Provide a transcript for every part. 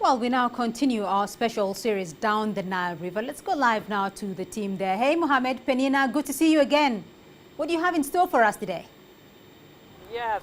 Well, we now continue our special series down the Nile River. Let's go live now to the team there. Hey, Mohammed, Penina, good to see you again. What do you have in store for us today? Yeah,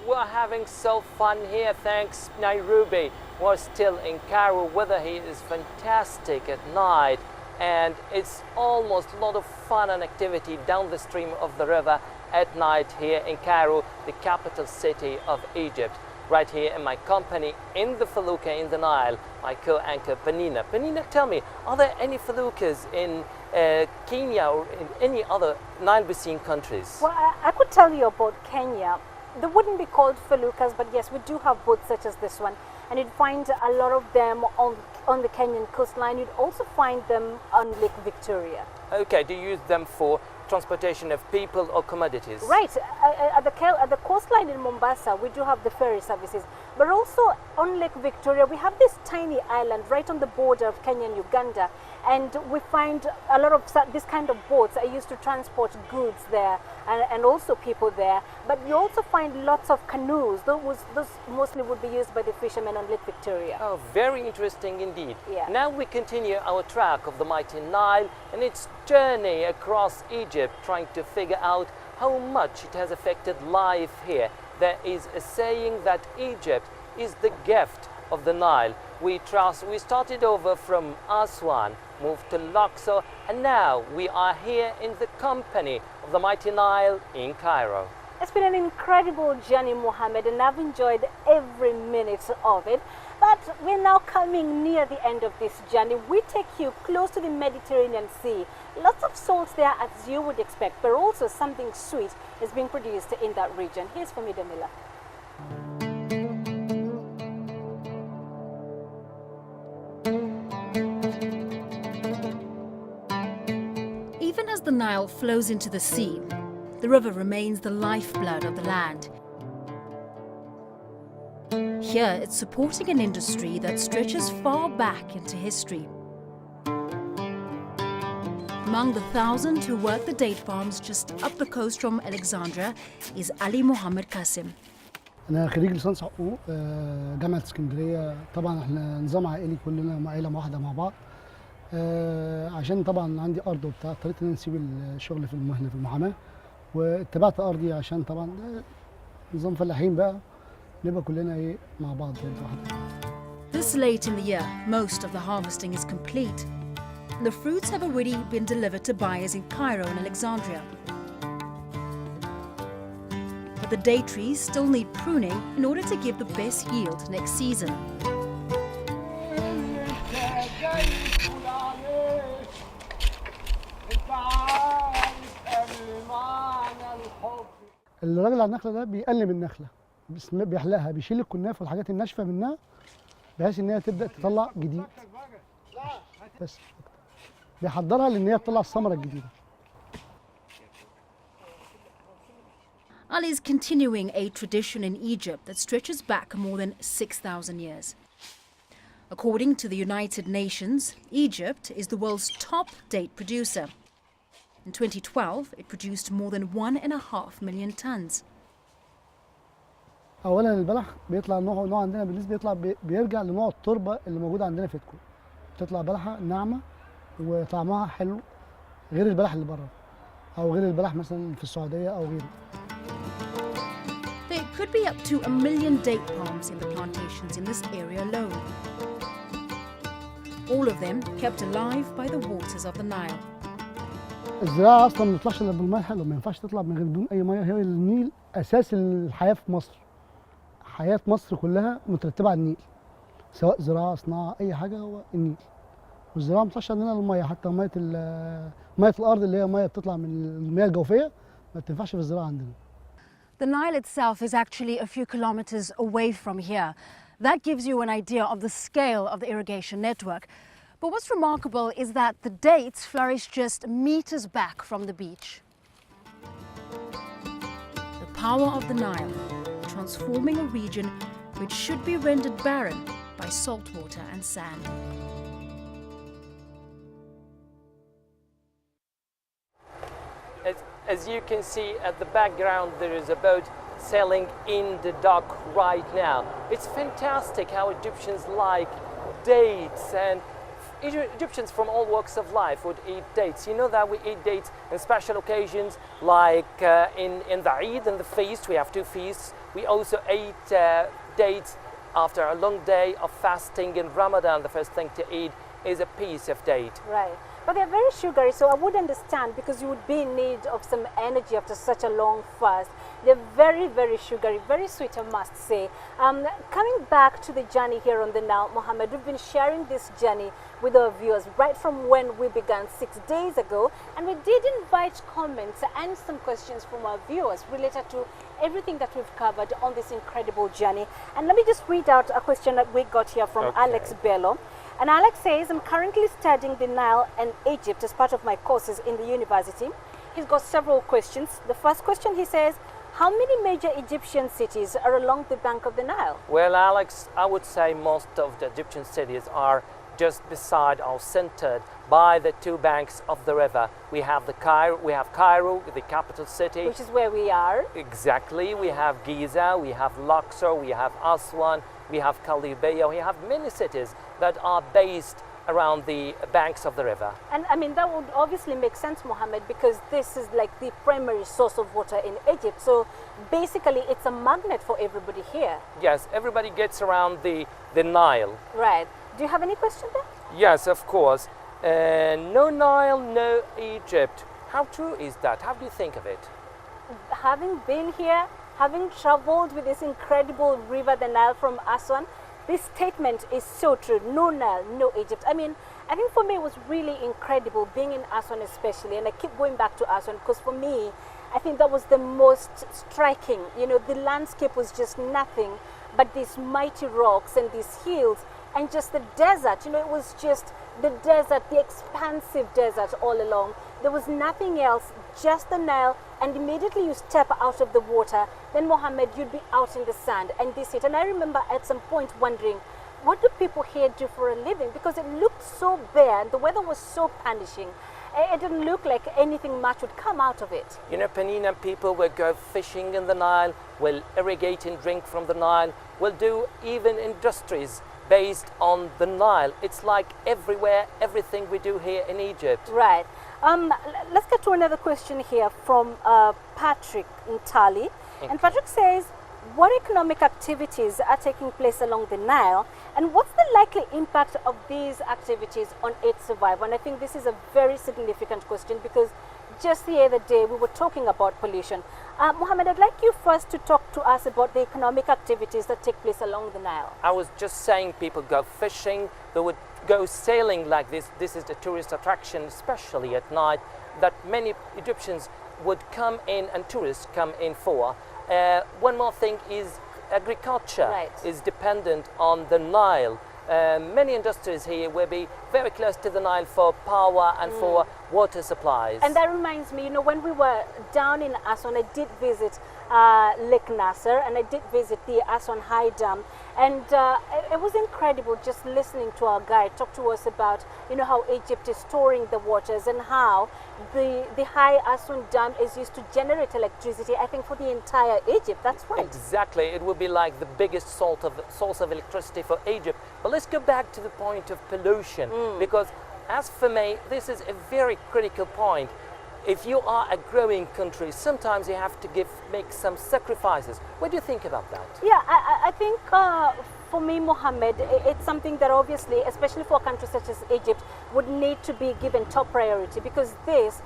we're having so fun here, thanks Nairobi. We're still in Cairo. Weather here is fantastic at night, and it's almost a lot of fun and activity down the stream of the river at night here in Cairo, the capital city of Egypt. Right here in my company in the felucca in the Nile, my co-anchor Penina. Penina, tell me, are there any feluccas in Kenya or in any other Nile Basin countries? Well, I could tell you about Kenya. They wouldn't be called feluccas, but yes, we do have boats such as this one. And you'd find a lot of them on the Kenyan coastline. You'd also find them on Lake Victoria. Okay, do you use them for transportation of people or commodities? Right. At the coastline in Mombasa, we do have the ferry services. But also on Lake Victoria, we have this tiny island right on the border of Kenya and Uganda. And we find a lot of this kind of boats are used to transport goods there and also people there. But you also find lots of canoes. Those mostly would be used by the fishermen on Lake Victoria. Oh, very interesting indeed. Yeah. Now we continue our track of the mighty Nile and its journey across Egypt, trying to figure out how much it has affected life here. There is a saying that Egypt is the gift of the Nile. We started over from Aswan, moved to Luxor, and now we are here in the company of the mighty Nile in Cairo. It's been an incredible journey, Mohammed, and I've enjoyed every minute of it. But we're now coming near the end of this journey. We take you close to the Mediterranean Sea. Lots of salt there, as you would expect, but also something sweet is being produced in that region. Here's Famida Miller. Even as the Nile flows into the sea, the river remains the lifeblood of the land. Here, it's supporting an industry that stretches far back into history. Among the 1,000 who work the date farms just up the coast from Alexandria is Ali Mohammed Qasim. أنا خريج ليسانس حقوق جامعة اسكندرية. طبعا احنا نظام عائلي كلنا عائلة واحدة مع بعض. عشان طبعا عندي أرض وبتاع، اضطريت إن أنا نسيب الشغل في المهنة في المحاماة واتبعت أرضي عشان طبعا نظام فلاحين بقى نبقى كلنا إيه مع بعض واحدة. This late in the year, most of the harvesting is complete. The fruits have already been delivered to buyers in Cairo and Alexandria. But the date trees still need pruning in order to give the best yield next season. الراجل على النخلة ده بيقلم النخلة، بيحلقها، بيشيل الكناف والحاجات الناشفة منها بحيث إن هي تبدأ تطلع جديد. بس بيحضرها لأن هي تطلع الثمرة الجديدة. Ali is continuing a tradition in Egypt that stretches back more than 6,000 years. According to the United Nations, Egypt is the world's top date producer. In 2012, it produced more than 1.5 million tons. أولاً البلح بيطلع نوع عندنا بالنسبة بيرجع لنوع التربة اللي موجودة عندنا في تكون. بتطلع بلحة ناعمة وطعمها حلو غير البلح اللي بره أو غير البلح مثلاً في السعودية أو غيره. There could be up to 1 million date palms in the plantations in this area alone. All of them kept alive by the waters of the Nile. الزراعة أصلاً ما بتطلعش إلا بالمية الحلوة، ما ينفعش تطلع من غير بدون أي مية. هي النيل أساس الحياة في مصر. حياة مصر كلها مترتبة على النيل، سواء زراعة صناعة أي حاجة هو النيل. والزراعة ما بتطلعش عندنا المية، حتى مية الأرض اللي هي مية بتطلع من المياه الجوفية ما بتنفعش في الزراعة عندنا. The Nile itself is actually a few kilometers away from here. That gives you an idea of the scale of the irrigation network. But what's remarkable is that the dates flourish just meters back from the beach. The power of the Nile, transforming a region which should be rendered barren by salt water and sand. As you can see at the background, there is a boat sailing in the dock right now. It's fantastic how Egyptians like dates, and Egyptians from all walks of life would eat dates. You know that we eat dates in special occasions, like in the Eid and the feast. We have two feasts. We also eat dates after a long day of fasting. In Ramadan, the first thing to eat is a piece of date. Right. But they're very sugary, so I would understand, because you would be in need of some energy after such a long fast. They're very, very sugary, very sweet, I must say. Coming back to the journey here on the Nile, Mohammed, we've been sharing this journey with our viewers right from when we began 6 days ago, and we did invite comments and some questions from our viewers related to everything that we've covered on this incredible journey. And let me just read out a question that we got here from Alex Bello. And Alex says, I'm currently studying the Nile and Egypt as part of my courses in the university. He's got several questions. The first question, he says, how many major Egyptian cities are along the bank of the Nile? Well, Alex, I would say most of the Egyptian cities are just beside or centered by the two banks of the river. We have Cairo, the capital city, which is where we are. Exactly. We have Giza, we have Luxor, we have Aswan, we have Kalibeya. We have many cities that are based around the banks of the river. And I mean, that would obviously make sense, Mohammed, because this is like the primary source of water in Egypt. So basically it's a magnet for everybody here. Yes, everybody gets around the Nile. Right. Do you have any question there? Yes, of course. No Nile, no Egypt. How true is that? How do you think of it? Having been here, having traveled with this incredible river, the Nile from Aswan, this statement is so true. No Nile, no Egypt. I mean, I think for me it was really incredible being in Aswan especially, and I keep going back to Aswan because for me, I think that was the most striking. You know, the landscape was just nothing but these mighty rocks and these hills and just the desert. You know, it was just the desert, the expansive desert all along. There was nothing else, just the Nile, and immediately you step out of the water, then Mohammed, you'd be out in the sand and this it. And I remember at some point wondering, what do people here do for a living? Because it looked so bare and the weather was so punishing. It didn't look like anything much would come out of it. You know, Penina, people will go fishing in the Nile, will irrigate and drink from the Nile, will do even industries based on the Nile. It's like everywhere, everything we do here in Egypt. Right. Let's get to another question here from Patrick Ntali. Okay. And Patrick says, what economic activities are taking place along the Nile, and what's the likely impact of these activities on its survival? And I think this is a very significant question because just the other day we were talking about pollution. Mohammed, I'd like you first to talk to us about the economic activities that take place along the Nile. I was just saying people go fishing, they would go sailing like this. This is the tourist attraction, especially at night, that many Egyptians would come in and tourists come in for. One more thing is agriculture is dependent on the Nile. Many industries here will be very close to the Nile for power and for water supplies. And that reminds me, you know, when we were down in Aswan, I did visit Lake Nasser and I did visit the Aswan High Dam, and it was incredible just listening to our guide talk to us about, you know, how Egypt is storing the waters and how the High Aswan Dam is used to generate electricity, I think, for the entire Egypt. That's right. Exactly. It would be like the biggest source of electricity for Egypt. But let's go back to the point of pollution, because as for me, this is a very critical point. If you are a growing country, sometimes you have to make some sacrifices. What do you think about that? Yeah, I think for me, Mohammed, it's something that obviously, especially for a country such as Egypt, would need to be given top priority, because this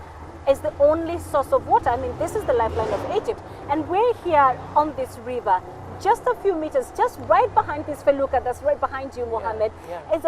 is the only source of water. I mean, this is the lifeline of Egypt. And we're here on this river, just a few meters, just right behind this felucca that's right behind you, Mohammed, is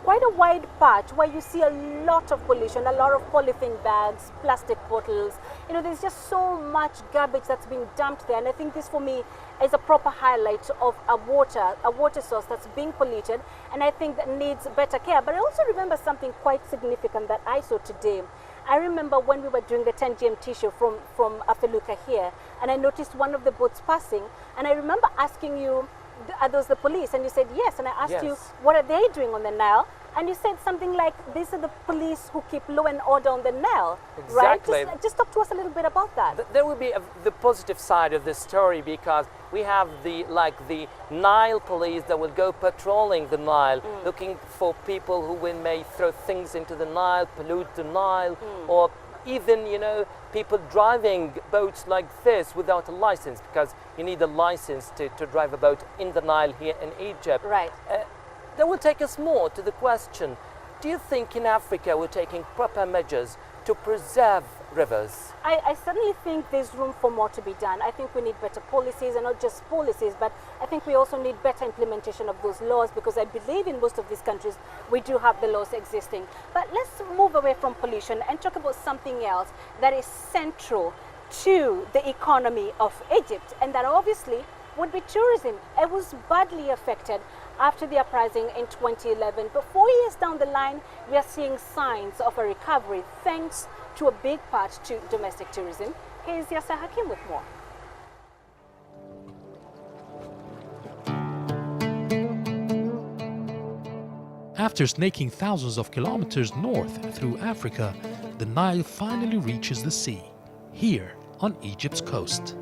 quite a wide patch where you see a lot of pollution, a lot of polythene bags, plastic bottles. You know, there's just so much garbage that's being dumped there. And I think this, for me, is a proper highlight of a water source that's being polluted, and I think that needs better care. But I also remember something quite significant that I saw today. I remember when we were doing the 10 GMT show from Felucca here, and I noticed one of the boats passing, and I remember asking you, are those the police? And you said yes, and I asked you, what are they doing on the Nile? And you said something like, these are the police who keep law and order on the Nile, Exactly. right? Just talk to us a little bit about that. There will be the positive side of this story, because we have the Nile police that will go patrolling the Nile, looking for people who may throw things into the Nile, pollute the Nile, or even, people driving boats like this without a license, because you need a license to drive a boat in the Nile here in Egypt. Right. That will take us more to the question, do you think in Africa we're taking proper measures to preserve rivers? I certainly think there's room for more to be done. I think we need better policies, and not just policies, but I think we also need better implementation of those laws, because I believe in most of these countries we do have the laws existing. But let's move away from pollution and talk about something else that is central to the economy of Egypt, and that obviously would be tourism. It was badly affected after the uprising in 2011. But 4 years down the line, we are seeing signs of a recovery thanks to a big part to domestic tourism. Here's Yasser Hakim with more. After snaking thousands of kilometers north through Africa, the Nile finally reaches the sea, here on Egypt's coast.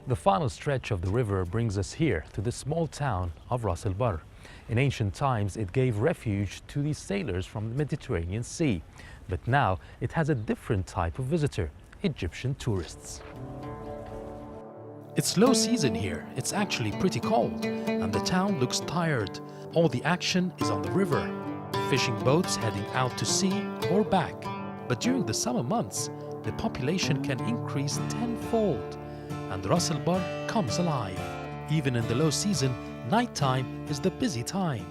The final stretch of the river brings us here to the small town of Ras El Bar. In ancient times, it gave refuge to these sailors from the Mediterranean Sea. But now it has a different type of visitor, Egyptian tourists. It's low season here. It's actually pretty cold, and the town looks tired. All the action is on the river, fishing boats heading out to sea or back. But during the summer months, the population can increase tenfold, and Ras El Bar comes alive. Even in the low season, nighttime is the busy time.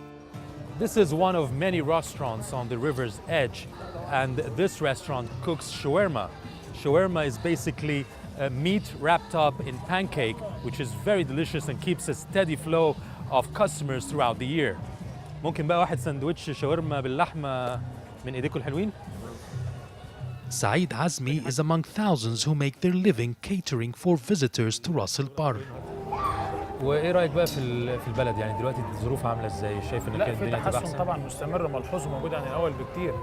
This is one of many restaurants on the river's edge, and this restaurant cooks shawarma. Shawarma is basically meat wrapped up in pancake, which is very delicious and keeps a steady flow of customers throughout the year. ممكن بقى واحد سندوتش شاورما باللحمة من ايديكم الحلوين؟ Saeed Azmi is among thousands who make their living catering for visitors to Ras El Bar. وايه رايك بقى في البلد؟ يعني دلوقتي الظروف عامله ازاي؟ شايف ان لا، كانت في الدنيا تبقى تحسن احسن؟ طبعا مستمر ملحوظ وموجود عن الاول بكتير،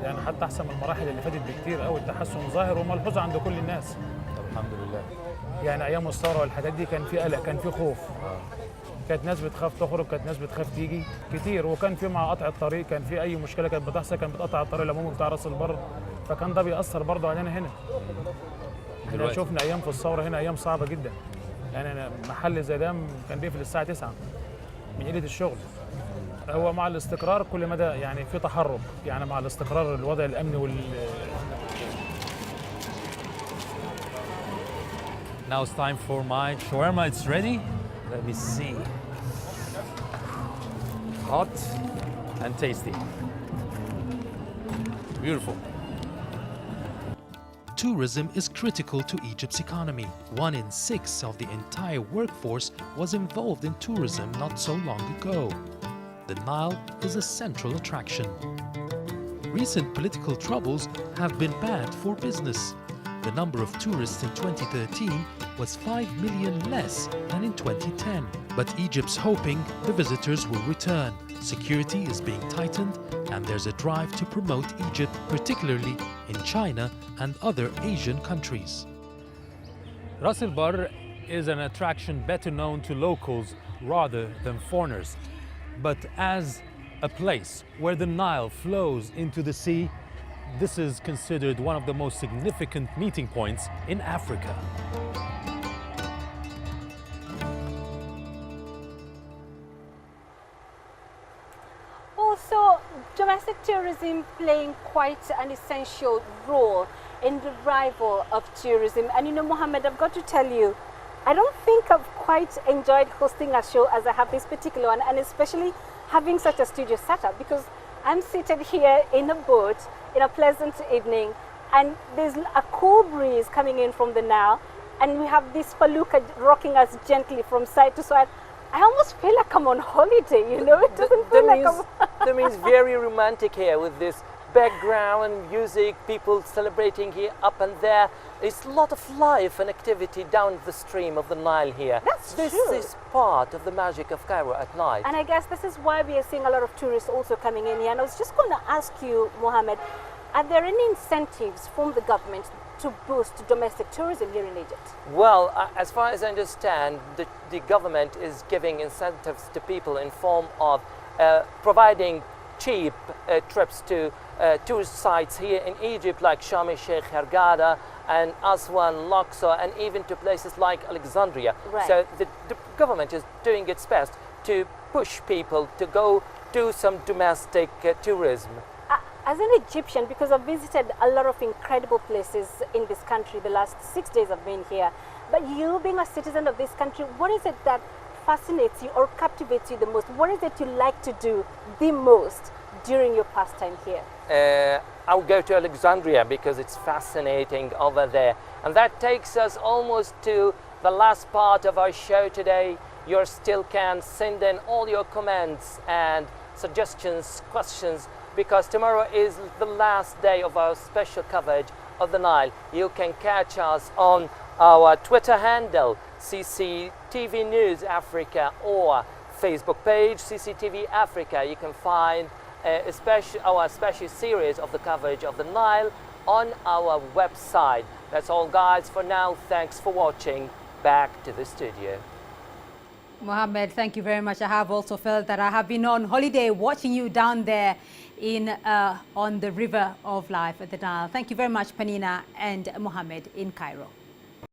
يعني حتى احسن من المراحل اللي فاتت بكتير قوي. التحسن ظاهر وملحوظ عند كل الناس. طب الحمد لله. يعني ايام الثوره والحاجات دي كان في قلق، كان في خوف. كانت ناس بتخاف تخرج، كانت ناس بتخاف تيجي كتير، وكان في مع قطع الطريق كان في اي مشكله كانت بتحصل كانت بتقطع الطريق العمومي بتاع راس البر، فكان ده بيأثر برضه علينا هنا. احنا شفنا ايام في الثوره هنا ايام صعبه جدا. يعني أنا محل زي ده كان بيقفل الساعه 9 من قله الشغل. هو مع الاستقرار كل مدى يعني في تحرك، يعني مع الاستقرار الوضع الامني Now it's time for my shawarma. It's ready. Let me see. Hot and tasty. Beautiful. Tourism is critical to Egypt's economy. 1 in 6 of the entire workforce was involved in tourism not so long ago. The Nile is a central attraction. Recent political troubles have been bad for business. The number of tourists in 2013 was 5 million less than in 2010. But Egypt's hoping the visitors will return. Security is being tightened, and there's a drive to promote Egypt, particularly in China and other Asian countries. Ras El Bar is an attraction better known to locals rather than foreigners. But as a place where the Nile flows into the sea, this is considered one of the most significant meeting points in Africa. Also, domestic tourism playing quite an essential role in the revival of tourism. And you know, Mohammed, I've got to tell you, I don't think I've quite enjoyed hosting a show as I have this particular one, and especially having such a studio setup, because I'm seated here in a boat in a pleasant evening, and there's a cool breeze coming in from the Nile, and we have this felucca rocking us gently from side to side. I almost feel like I'm on holiday, you know? It doesn't feel like I'm... That means very romantic here with this background, music, people celebrating here, up and there. It's a lot of life and activity down the stream of the Nile here. That's this true. is part of the magic of Cairo at night. And I guess this is why we are seeing a lot of tourists also coming in here. And I was just going to ask you, Mohammed, are there any incentives from the government to boost domestic tourism here in Egypt? Well, as far as I understand, the government is giving incentives to people in form of providing cheap trips to tourist sites here in Egypt, like Sharm el-Sheikh, Hurghada, and Aswan, Luxor, and even to places like Alexandria. Right. So the government is doing its best to push people to go do some domestic tourism. As an Egyptian, because I've visited a lot of incredible places in this country the last 6 days I've been here, but you being a citizen of this country, what is it that fascinates you or captivates you the most? What is it you like to do the most during your pastime here? I'll go to Alexandria because it's fascinating over there. And that takes us almost to the last part of our show today. You still can send in all your comments and suggestions, questions, because tomorrow is the last day of our special coverage of the Nile. You can catch us on our Twitter handle, CCTV News Africa, or Facebook page, CCTV Africa. You can find our special series of the coverage of the Nile on our website. That's all, guys, for now. Thanks for watching. Back to the studio. Mohammed, thank you very much. I have also felt that I have been on holiday watching you down there on the River of Life at the Nile. Thank you very much, Penina and Mohammed in Cairo.